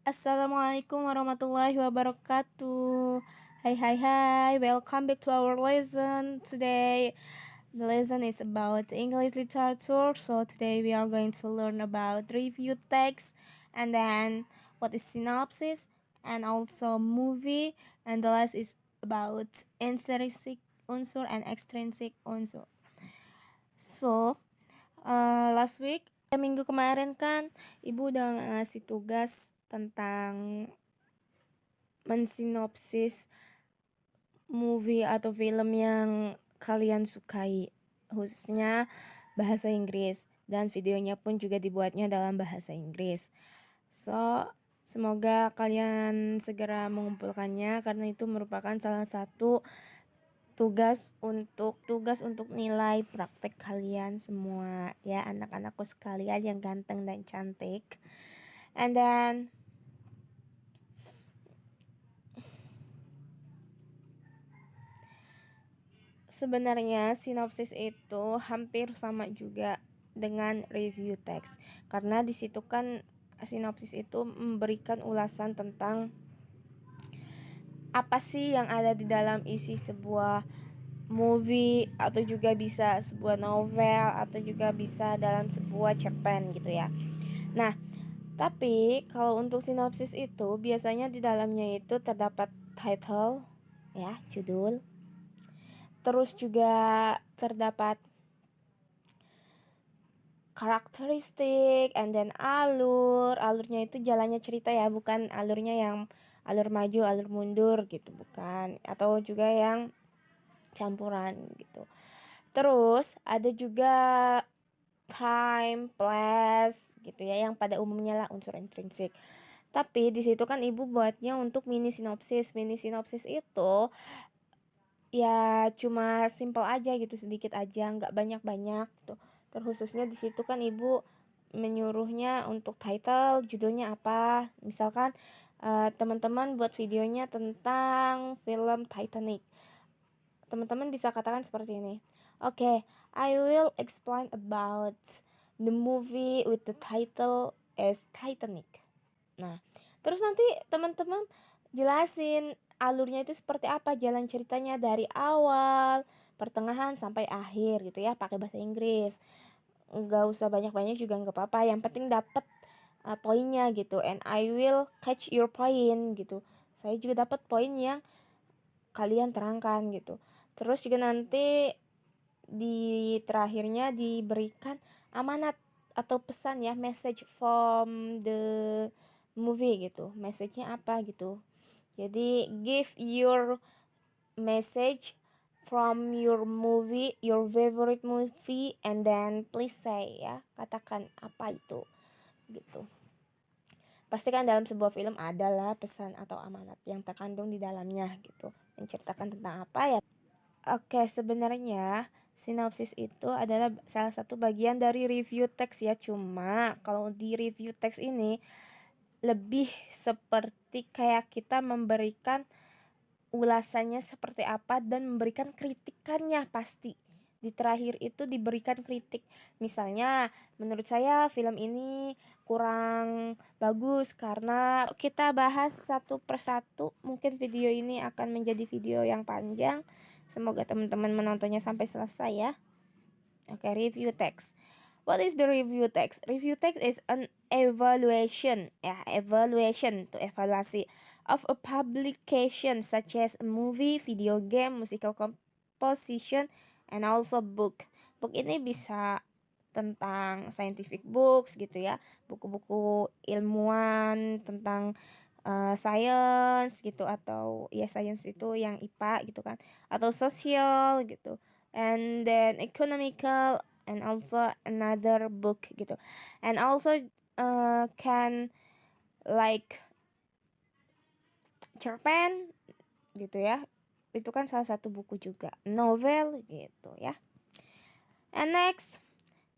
Assalamualaikum warahmatullahi wabarakatuh. Hai, welcome back to our lesson. Today, the lesson is about English literature. So today we are going to learn about review text and then what is synopsis and also movie, and the last is about intrinsic unsur and extrinsic unsur. So, last week, minggu kemarin kan Ibu udah ngasih tugas tentang mensinopsis movie atau film yang kalian sukai, khususnya bahasa Inggris, dan videonya pun juga dibuatnya dalam bahasa Inggris. So, semoga kalian segera mengumpulkannya karena itu merupakan salah satu tugas untuk nilai praktek kalian semua ya, anak-anakku sekalian yang ganteng dan cantik. And then sebenarnya sinopsis itu hampir sama juga dengan review text, karena di situ kan sinopsis itu memberikan ulasan tentang apa sih yang ada di dalam isi sebuah movie, atau juga bisa sebuah novel, atau juga bisa dalam sebuah cerpen gitu ya. Nah, tapi kalau untuk sinopsis itu biasanya di dalamnya itu terdapat title ya, judul. Terus juga terdapat karakteristik, and then alurnya itu jalannya cerita ya, bukan alurnya yang alur maju alur mundur gitu, bukan, atau juga yang campuran gitu. Terus ada juga time, place gitu ya, yang pada umumnya lah unsur intrinsik. Tapi di situ kan Ibu buatnya untuk mini sinopsis. Mini sinopsis itu ya cuma simple aja gitu, sedikit aja, nggak banyak-banyak tuh. Terkhususnya di situ kan Ibu menyuruhnya untuk title, judulnya apa. Misalkan teman-teman buat videonya tentang film Titanic. Teman-teman bisa katakan seperti ini. Okay, I will explain about the movie with the title as Titanic. Nah, terus nanti teman-teman jelasin alurnya itu seperti apa, jalan ceritanya dari awal, pertengahan sampai akhir gitu ya, pakai bahasa Inggris. Nggak usah banyak-banyak juga nggak apa-apa, yang penting dapat poinnya gitu. And I will catch your point gitu. Saya juga dapat poin yang kalian terangkan gitu. Terus juga nanti di terakhirnya diberikan amanat atau pesan ya, message from the movie gitu. Message-nya apa gitu. Jadi give your message from your movie, your favorite movie, and then please say ya, katakan apa itu gitu. Pasti kan dalam sebuah film adalah pesan atau amanat yang terkandung di dalamnya gitu, menceritakan tentang apa ya. Oke, sebenarnya sinopsis itu adalah salah satu bagian dari review text ya. Cuma kalau di review text ini lebih seperti kayak kita memberikan ulasannya seperti apa dan memberikan kritikannya pasti. Di terakhir itu diberikan kritik. Misalnya, menurut saya film ini kurang bagus karena kita bahas satu persatu. Mungkin video ini akan menjadi video yang panjang. Semoga teman-teman menontonnya sampai selesai ya. Oke, review text. What is the review text? Review text is an evaluation, ya, evaluation to evaluasi of a publication such as a movie, video game, musical composition, and also book. Book ini bisa tentang scientific books gitu ya, buku-buku ilmuwan tentang science gitu, atau ya science itu yang IPA gitu kan, atau sosial gitu, and then economical, and also another book gitu, and also can like cerpen gitu ya, itu kan salah satu buku juga, novel gitu ya. And next,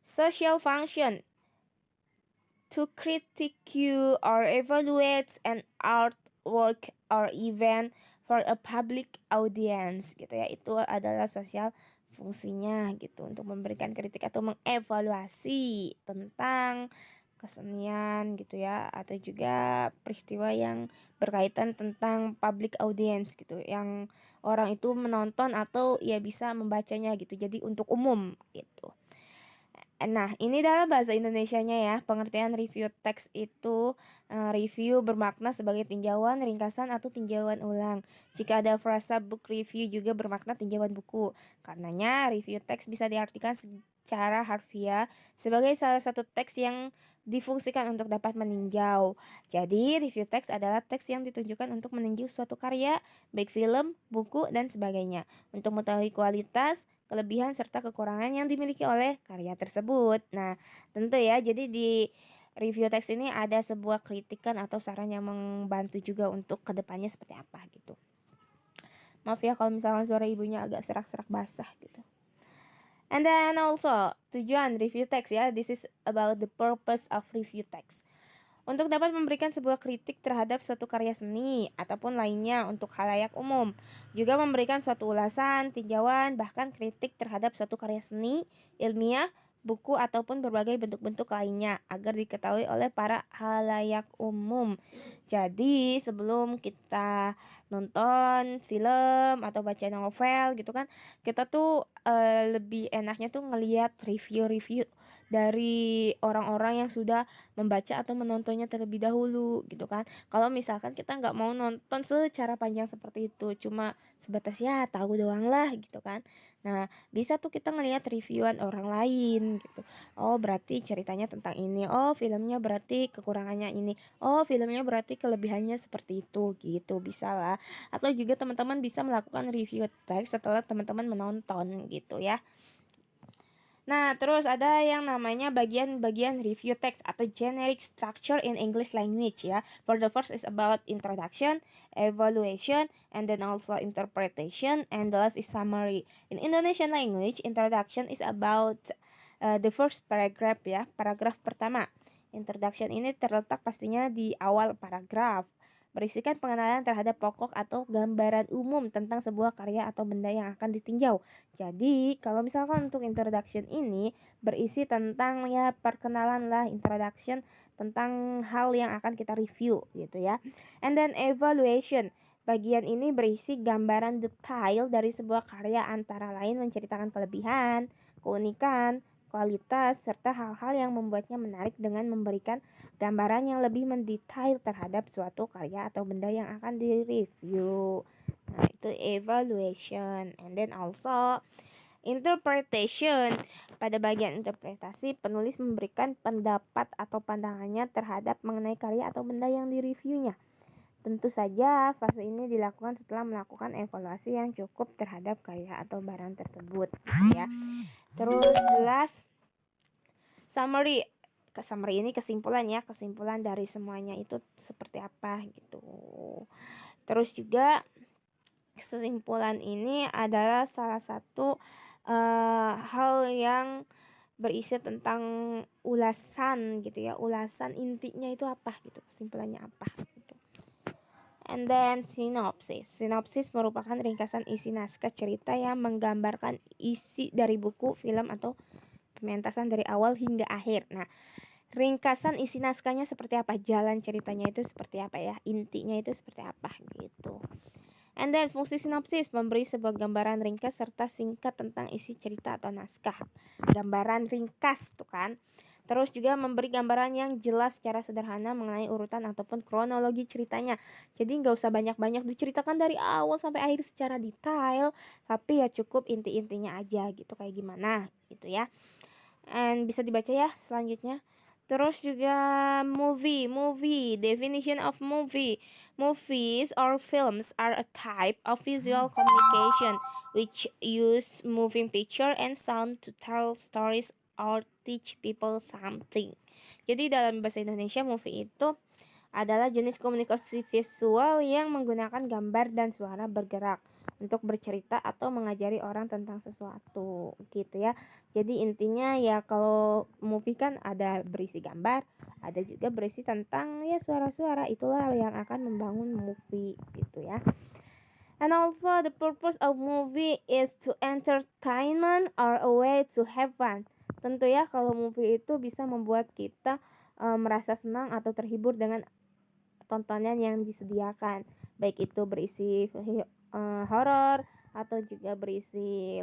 social function, to critique or evaluate an artwork or event for a public audience gitu ya. Itu adalah sosial fungsinya gitu, untuk memberikan kritik atau mengevaluasi tentang kesenian gitu ya, atau juga peristiwa yang berkaitan tentang public audience gitu, yang orang itu menonton atau ya bisa membacanya gitu, jadi untuk umum gitu. Nah, ini dalam bahasa Indonesianya ya. Pengertian review teks itu review bermakna sebagai tinjauan, ringkasan, atau tinjauan ulang. Jika ada frasa book review juga bermakna tinjauan buku. Karenanya, review teks bisa diartikan secara harfiah sebagai salah satu teks yang difungsikan untuk dapat meninjau. Jadi, review teks adalah teks yang ditunjukkan untuk meninjau suatu karya, baik film, buku, dan sebagainya. Untuk mengetahui kualitas, kelebihan serta kekurangan yang dimiliki oleh karya tersebut. Nah, tentu ya, jadi di review teks ini ada sebuah kritikan atau saran yang membantu juga untuk kedepannya seperti apa gitu. Maaf ya kalau misalnya suara ibunya agak serak-serak basah gitu. And then also, tujuan review text ya, this is about the purpose of review text. Untuk dapat memberikan sebuah kritik terhadap suatu karya seni ataupun lainnya untuk khalayak umum. Juga memberikan suatu ulasan, tinjauan, bahkan kritik terhadap suatu karya seni, ilmiah, buku ataupun berbagai bentuk-bentuk lainnya agar diketahui oleh para khalayak umum. Jadi sebelum kita nonton film atau baca novel gitu kan, kita tuh lebih enaknya tuh ngelihat review-review dari orang-orang yang sudah membaca atau menontonnya terlebih dahulu gitu kan. Kalau misalkan kita nggak mau nonton secara panjang seperti itu, cuma sebatas ya tahu doang lah gitu kan. Nah, bisa tuh kita ngelihat reviewan orang lain gitu. Oh, berarti ceritanya tentang ini. Oh, filmnya berarti kekurangannya ini. Oh, filmnya berarti kelebihannya seperti itu gitu. Bisa lah. Atau juga teman-teman bisa melakukan review teks setelah teman-teman menonton gitu ya. Nah, terus ada yang namanya bagian-bagian review text atau generic structure in English language ya. For the first is about introduction, evaluation, and then also interpretation, and the last is summary. In Indonesian language, introduction is about the first paragraph ya, paragraf pertama. Introduction ini terletak pastinya di awal paragraf. Berisikan pengenalan terhadap pokok atau gambaran umum tentang sebuah karya atau benda yang akan ditinjau. Jadi, kalau misalkan untuk introduction ini berisi tentang ya perkenalan lah, introduction tentang hal yang akan kita review gitu ya. And then evaluation. Bagian ini berisi gambaran detail dari sebuah karya antara lain menceritakan kelebihan, keunikan, kualitas, serta hal-hal yang membuatnya menarik dengan memberikan gambaran yang lebih mendetail terhadap suatu karya atau benda yang akan direview. Nah, itu evaluation. And then also interpretation. Pada bagian interpretasi, penulis memberikan pendapat atau pandangannya terhadap mengenai karya atau benda yang direviewnya. Tentu saja, fase ini dilakukan setelah melakukan evaluasi yang cukup terhadap karya atau barang tersebut, ya. Terus last summary. Summary ini kesimpulan ya, kesimpulan dari semuanya itu seperti apa gitu. Terus juga kesimpulan ini adalah salah satu hal yang berisi tentang ulasan gitu ya, ulasan intinya itu apa gitu, kesimpulannya apa gitu. And then sinopsis. Sinopsis merupakan ringkasan isi naskah cerita yang menggambarkan isi dari buku, film, atau pementasan dari awal hingga akhir. Nah, ringkasan isi naskahnya seperti apa, jalan ceritanya itu seperti apa ya, intinya itu seperti apa gitu. And then fungsi sinopsis memberi sebuah gambaran ringkas serta singkat tentang isi cerita atau naskah. Gambaran ringkas tuh kan. Terus juga memberi gambaran yang jelas secara sederhana mengenai urutan ataupun kronologi ceritanya. Jadi nggak usah banyak-banyak diceritakan dari awal sampai akhir secara detail, tapi ya cukup inti-intinya aja gitu, kayak gimana gitu ya. And bisa dibaca ya selanjutnya. Terus juga movie, definition of movie. Movies or films are a type of visual communication which use moving picture and sound to tell stories or teach people something. Jadi dalam bahasa Indonesia movie itu adalah jenis komunikasi visual yang menggunakan gambar dan suara bergerak untuk bercerita atau mengajari orang tentang sesuatu gitu ya. Jadi intinya ya kalau movie kan ada berisi gambar, ada juga berisi tentang ya suara-suara, itulah yang akan membangun movie gitu ya. And also the purpose of movie is to entertainment or a way to have fun. Tentu ya kalau movie itu bisa membuat kita merasa senang atau terhibur dengan tontonan yang disediakan, baik itu berisi horor atau juga berisi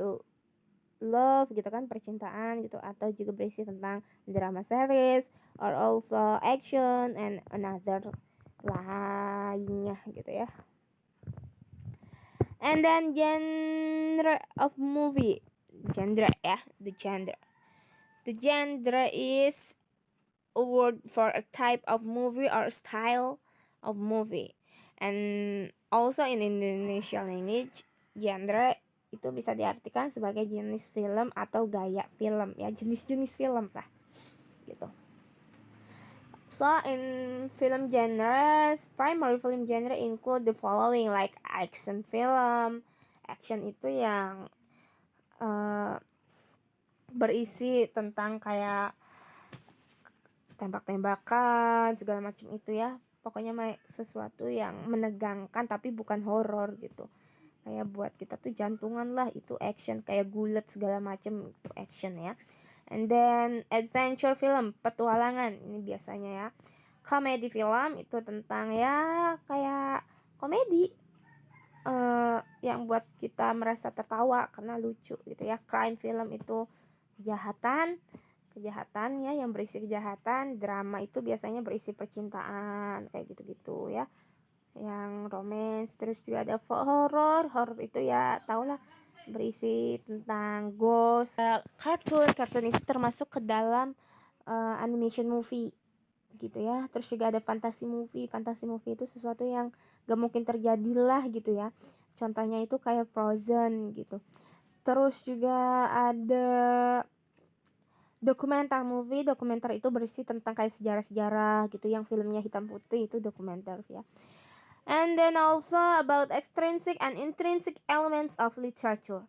love gitu kan, percintaan gitu, atau juga berisi tentang drama series or also action and another lainnya gitu ya. And then genre of movie, genre ya, the genre is a word for a type of movie or style of movie. And also in Indonesia language, genre itu bisa diartikan sebagai jenis film atau gaya film ya, jenis-jenis film lah gitu. So in film genres, primary film genre include the following, like action film. Action itu yang berisi tentang kayak tembak-tembakan segala macam itu ya, pokoknya sesuatu yang menegangkan tapi bukan horor gitu, kayak buat kita tuh jantungan lah, itu action, kayak gulet segala macam itu action ya. And then adventure film, petualangan, ini biasanya ya. Comedy film itu tentang ya kayak komedi yang buat kita merasa tertawa karena lucu gitu ya. Crime film itu kejahatan ya, yang berisi kejahatan. Drama itu biasanya berisi percintaan kayak gitu-gitu ya, yang romance. Terus juga ada horror itu ya tau lah, berisi tentang ghost. Kartun itu termasuk ke dalam animation movie gitu ya. Terus juga ada fantasy movie itu sesuatu yang gak mungkin terjadi lah gitu ya, contohnya itu kayak Frozen gitu. Terus juga ada dokumenter itu berisi tentang kayak sejarah-sejarah gitu, yang filmnya hitam putih itu dokumenter ya. And then also about extrinsic and intrinsic elements of literature.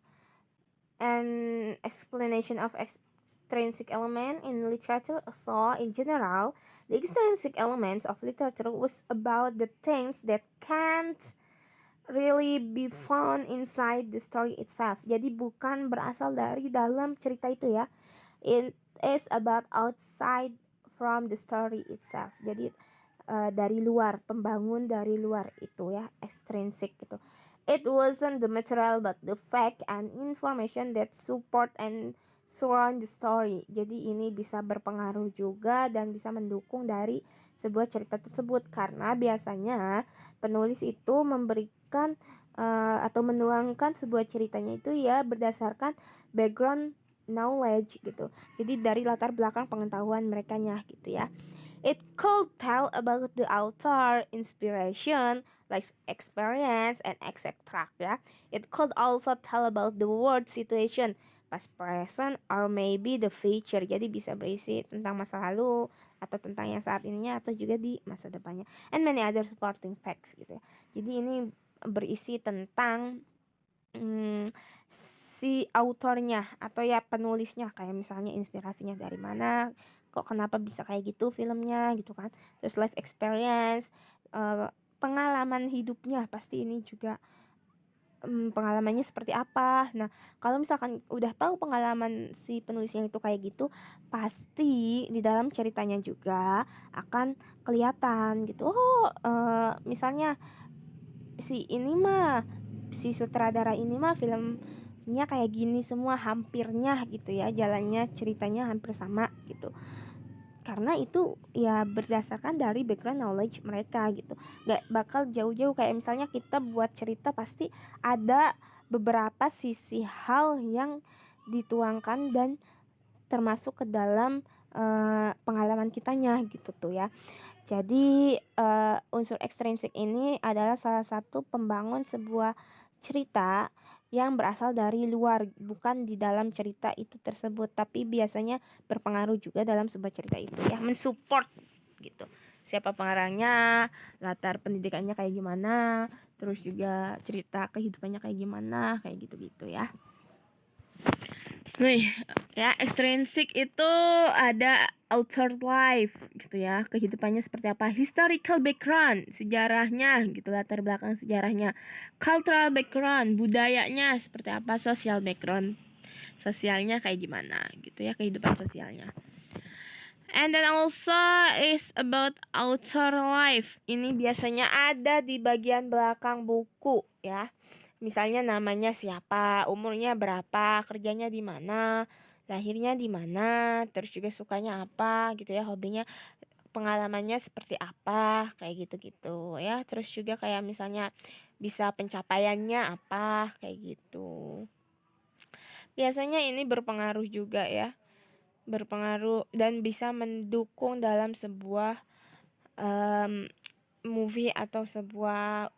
And explanation of extrinsic element in literature. So in general, the extrinsic elements of literature was about the things that can't really be found inside the story itself. Jadi bukan berasal dari dalam cerita itu ya. It is about outside from the story itself. Jadi dari luar, pembangun dari luar itu ya, extrinsic gitu. It wasn't the material but the fact and information that support and surround the story. Jadi ini bisa berpengaruh juga dan bisa mendukung dari sebuah cerita tersebut, karena biasanya penulis itu memberikan atau menuangkan sebuah ceritanya itu ya berdasarkan background knowledge gitu. Jadi dari latar belakang pengetahuan merekanya gitu ya. It could tell about the author, inspiration, life experience, and etc. ya. It could also tell about the world situation, past, present, or maybe the future. Jadi bisa berisi tentang masa lalu atau tentang yang saat ininya atau juga di masa depannya. And many other supporting facts gitu ya. Jadi ini berisi tentang si autornya atau ya penulisnya, kayak misalnya inspirasinya dari mana, kok kenapa bisa kayak gitu filmnya gitu kan. Terus life experience, pengalaman hidupnya, pasti ini juga pengalamannya seperti apa. Nah, kalau misalkan udah tahu pengalaman si penulisnya itu kayak gitu, pasti di dalam ceritanya juga akan kelihatan gitu. Oh, misalnya si sutradara ini mah filmnya kayak gini semua hampirnya gitu ya, jalannya ceritanya hampir sama gitu, karena itu ya berdasarkan dari background knowledge mereka gitu. Gak bakal jauh-jauh, kayak misalnya kita buat cerita pasti ada beberapa sisi hal yang dituangkan dan termasuk ke dalam pengalaman kitanya gitu tuh ya. Jadi unsur ekstrinsik ini adalah salah satu pembangun sebuah cerita yang berasal dari luar, bukan di dalam cerita itu tersebut, tapi biasanya berpengaruh juga dalam sebuah cerita itu ya, mensupport gitu. Siapa pengarangnya, latar pendidikannya kayak gimana, terus juga cerita kehidupannya kayak gimana, kayak gitu-gitu ya. Nih, ya extrinsic itu ada outer life gitu ya, kehidupannya seperti apa, historical background, sejarahnya gitu, latar belakang sejarahnya, cultural background, budayanya seperti apa, social background, sosialnya kayak gimana gitu ya, kehidupan sosialnya. And then also is about author life. Ini biasanya ada di bagian belakang buku ya. Misalnya namanya siapa, umurnya berapa, kerjanya di mana, lahirnya di mana, terus juga sukanya apa gitu ya, hobinya, pengalamannya seperti apa, kayak gitu-gitu ya. Terus juga kayak misalnya bisa pencapaiannya apa, kayak gitu. Biasanya ini berpengaruh juga ya, berpengaruh dan bisa mendukung dalam sebuah movie atau sebuah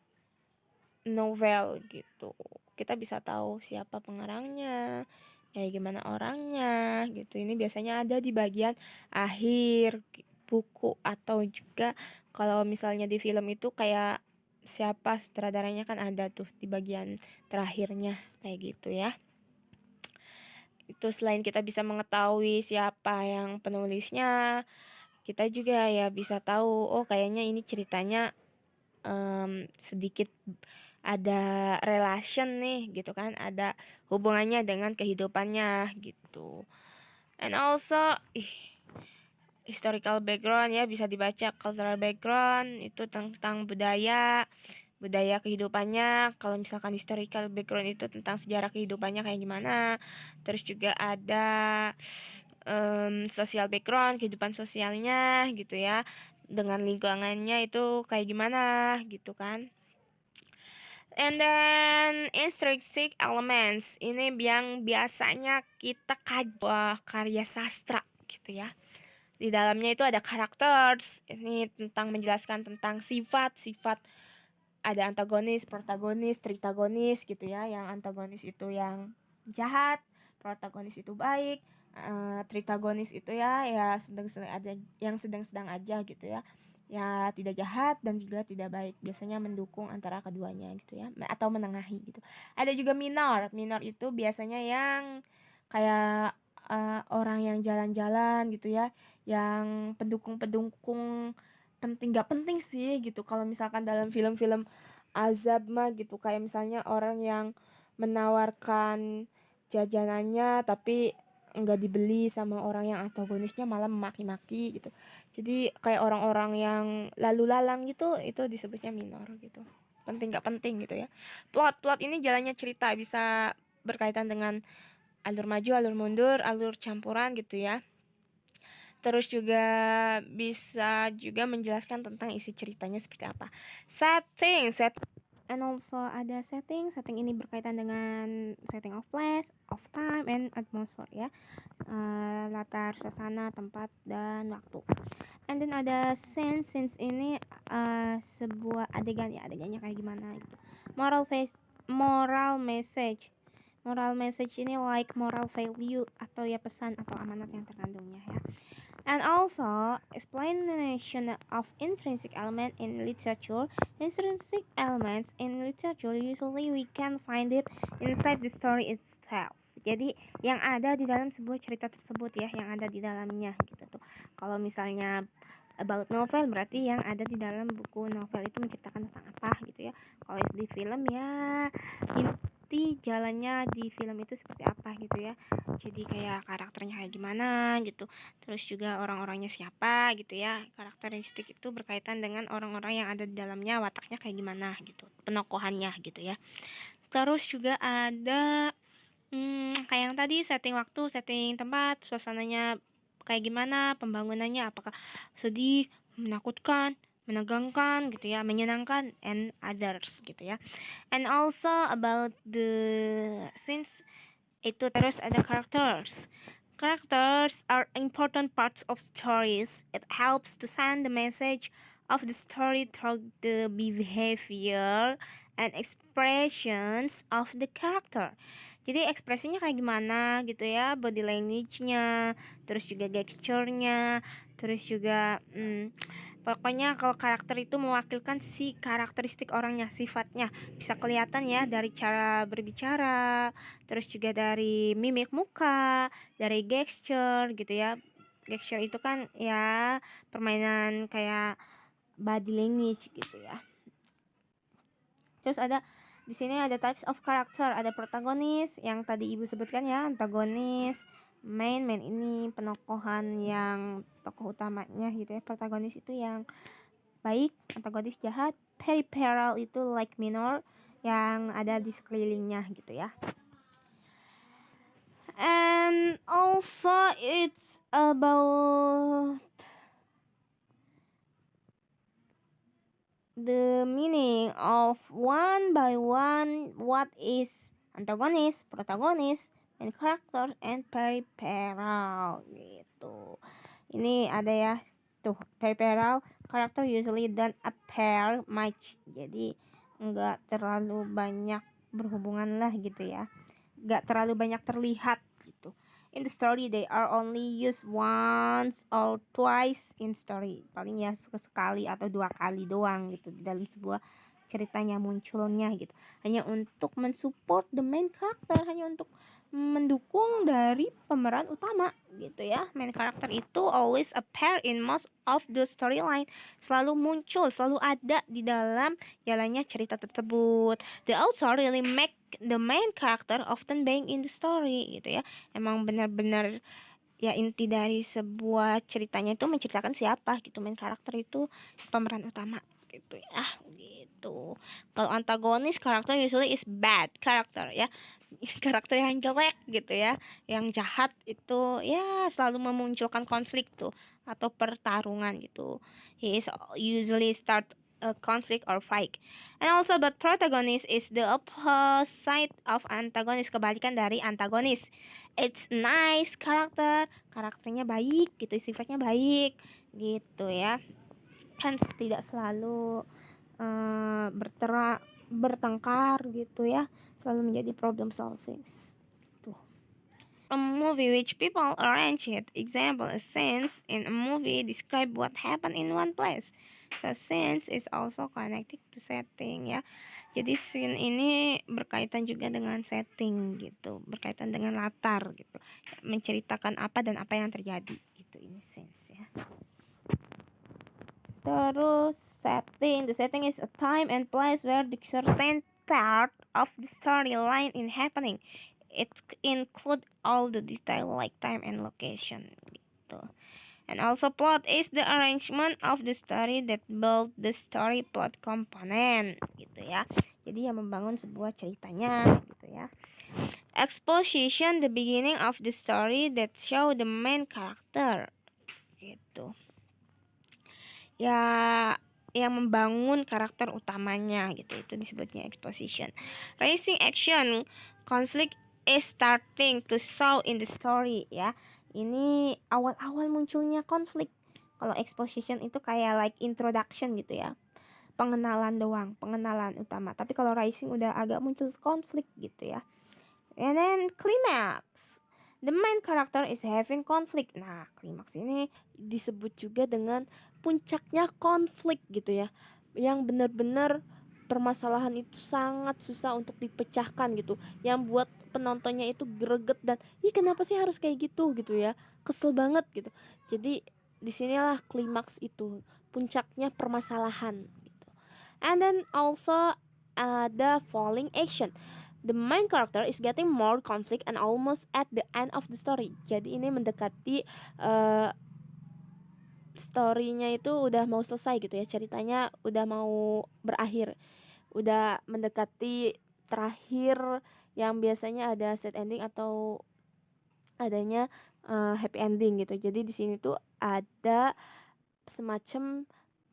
novel gitu. Kita bisa tahu siapa pengarangnya, kayak gimana orangnya gitu. Ini biasanya ada di bagian akhir buku, atau juga kalau misalnya di film itu kayak siapa sutradaranya kan ada tuh di bagian terakhirnya, kayak gitu ya. Itu selain kita bisa mengetahui siapa yang penulisnya, kita juga ya bisa tahu, oh kayaknya ini ceritanya sedikit ada relation nih gitu kan, ada hubungannya dengan kehidupannya gitu. And also historical background ya, bisa dibaca cultural background itu tentang budaya kehidupannya. Kalau misalkan historical background itu tentang sejarah kehidupannya kayak gimana. Terus juga ada social background, kehidupan sosialnya gitu ya, dengan lingkungannya itu kayak gimana gitu kan. And then intrinsic elements ini yang biasanya kita kaji karya sastra gitu ya. Di dalamnya itu ada characters, ini tentang menjelaskan tentang sifat-sifat, ada antagonis, protagonis, tritagonis gitu ya. Yang antagonis itu yang jahat, protagonis itu baik, tritagonis itu ya sedang-sedang, ada yang sedang-sedang aja gitu ya. Ya tidak jahat dan juga tidak baik, biasanya mendukung antara keduanya gitu ya, atau menengahi gitu. Ada juga minor. Minor itu biasanya yang kayak orang yang jalan-jalan gitu ya, yang pendukung-pendukung penting, gak penting sih gitu. Kalau misalkan dalam film-film azab mah gitu, kayak misalnya orang yang menawarkan jajanannya tapi nggak dibeli sama orang yang antagonisnya, malah memaki-maki gitu. Jadi kayak orang-orang yang lalu lalang gitu, itu disebutnya minor gitu. Penting gak penting gitu ya. Plot ini jalannya cerita, bisa berkaitan dengan alur maju, alur mundur, alur campuran gitu ya. Terus juga bisa juga menjelaskan tentang isi ceritanya seperti apa. Setting. And also ada setting ini berkaitan dengan setting of place, of time, and atmosphere ya. Latar, suasana, tempat, dan waktu. And then ada scenes ini sebuah adegan ya, adegannya kayak gimana gitu. Moral message. Moral message ini like moral value atau ya pesan atau amanat yang terkandungnya ya. And also explanation of intrinsic element in literature. Intrinsic elements in literature usually we can find it inside the story itself. Jadi yang ada di dalam sebuah cerita tersebut ya, yang ada di dalamnya gitu tuh. Kalau misalnya about novel, berarti yang ada di dalam buku novel itu menceritakan tentang apa gitu ya. Kalau di film ya inti jalannya di film itu seperti apa gitu ya. Jadi kayak karakternya kayak gimana gitu. Terus juga orang-orangnya siapa gitu ya. Karakteristik itu berkaitan dengan orang-orang yang ada di dalamnya, wataknya kayak gimana gitu, penokohannya gitu ya. Terus juga ada kayak yang tadi, setting waktu, setting tempat, suasananya kayak gimana, pembangunannya apakah sedih, menakutkan, menegangkan gitu ya, menyenangkan, and others gitu ya. And also about the scenes itu. Terus ada characters. Characters are important parts of stories. It helps to send the message of the story through the behavior and expressions of the character. Jadi ekspresinya kayak gimana gitu ya, body language-nya, terus juga gesture-nya, terus juga pokoknya kalau karakter itu mewakilkan si karakteristik orangnya, sifatnya. Bisa kelihatan ya dari cara berbicara, terus juga dari mimik muka, dari gesture gitu ya. Gesture itu kan ya permainan kayak body language gitu ya. Terus ada di sini ada types of character, ada protagonis yang tadi Ibu sebutkan ya, antagonis, main ini penokohan yang tokoh utamanya gitu ya, protagonis itu yang baik, antagonis jahat, peripheral itu like minor yang ada di sekelilingnya gitu ya. And also it's about the meaning of one by one what is antagonis, protagonis, main character, and peripheral gitu. Ini ada ya, tuh peripheral character usually don't appear much, jadi nggak terlalu banyak berhubungan lah gitu ya, nggak terlalu banyak terlihat gitu. In the story they are only used once or twice in story, paling ya sekali atau 2 kali doang gitu di dalam sebuah ceritanya munculnya gitu, hanya untuk mensupport the main character, hanya untuk mendukung dari pemeran utama gitu ya. Main character itu always appear in most of the storyline, selalu muncul, selalu ada di dalam jalannya cerita tersebut. The author really make the main character often being in the story gitu ya. Emang benar-benar ya inti dari sebuah ceritanya itu menceritakan siapa gitu, main karakter itu pemeran utama gitu ya gitu. Kalau antagonis karakter usually is bad character ya, karakter yang jelek gitu ya, yang jahat itu ya selalu memunculkan konflik tuh atau pertarungan gitu. He is usually start a conflict or fight. And also but protagonist is the opposite of antagonis, kebalikan dari antagonis. It's nice karakter, karakternya baik gitu, sifatnya baik gitu ya, kan tidak selalu bertengkar gitu ya, selalu menjadi problem solving gitu. A movie which people arrange it. Example, a scenes in a movie describe what happened in one place. So scenes is also connected to setting ya. Jadi scene ini berkaitan juga dengan setting gitu, berkaitan dengan latar gitu, menceritakan apa dan apa yang terjadi gitu, ini sense ya. Terus setting, the setting is a time and place where the certain part of the storyline is happening. It include all the detail like time and location gitu. And also plot is the arrangement of the story that build the story plot component gitu ya. Jadi yang membangun sebuah ceritanya gitu ya. Exposition, the beginning of the story that show the main character gitu. Ya yang membangun karakter utamanya gitu, itu disebutnya exposition. Raising action, conflict is starting to show in the story ya. Ini awal-awal munculnya konflik. Kalau exposition itu kayak like introduction gitu ya, pengenalan doang, pengenalan utama. Tapi kalau rising udah agak muncul konflik gitu ya. And then climax, the main character is having conflict. Nah, klimaks ini disebut juga dengan puncaknya konflik gitu ya, yang benar-benar permasalahan itu sangat susah untuk dipecahkan gitu, yang buat penontonnya itu greget dan ih kenapa sih harus kayak gitu gitu ya, kesel banget gitu. Jadi disinilah klimaks itu, puncaknya permasalahan gitu. And then also the falling action. The main character is getting more conflict and almost at the end of the story. Jadi ini mendekati story-nya itu udah mau selesai gitu ya, ceritanya udah mau berakhir, udah mendekati terakhir yang biasanya ada sad ending atau adanya happy ending gitu. Jadi di sini tuh ada semacam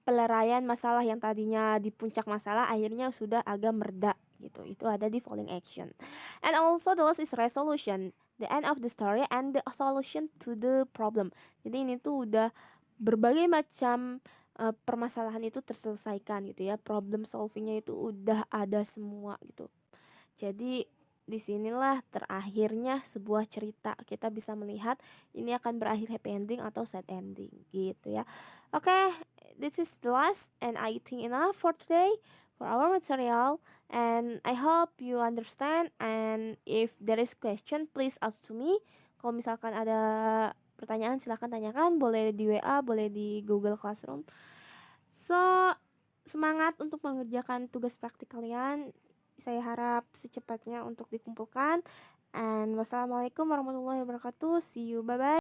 peleraian masalah yang tadinya di puncak masalah akhirnya sudah agak mereda gitu. Itu ada di falling action. And also the last is resolution, the end of the story and the solution to the problem. Jadi ini tuh udah berbagai macam permasalahan itu terselesaikan gitu ya, problem solvingnya itu udah ada semua gitu. Jadi disinilah terakhirnya sebuah cerita, kita bisa melihat ini akan berakhir happy ending atau sad ending gitu ya. Oke, this is the last and I think enough for today for our material, and I hope you understand, and if there is question please ask to me. Kalau misalkan ada pertanyaan silahkan tanyakan, boleh di WA, boleh di Google Classroom. So semangat untuk mengerjakan tugas praktik kalian. Saya harap secepatnya untuk dikumpulkan. And wassalamualaikum warahmatullahi wabarakatuh. See you, bye bye.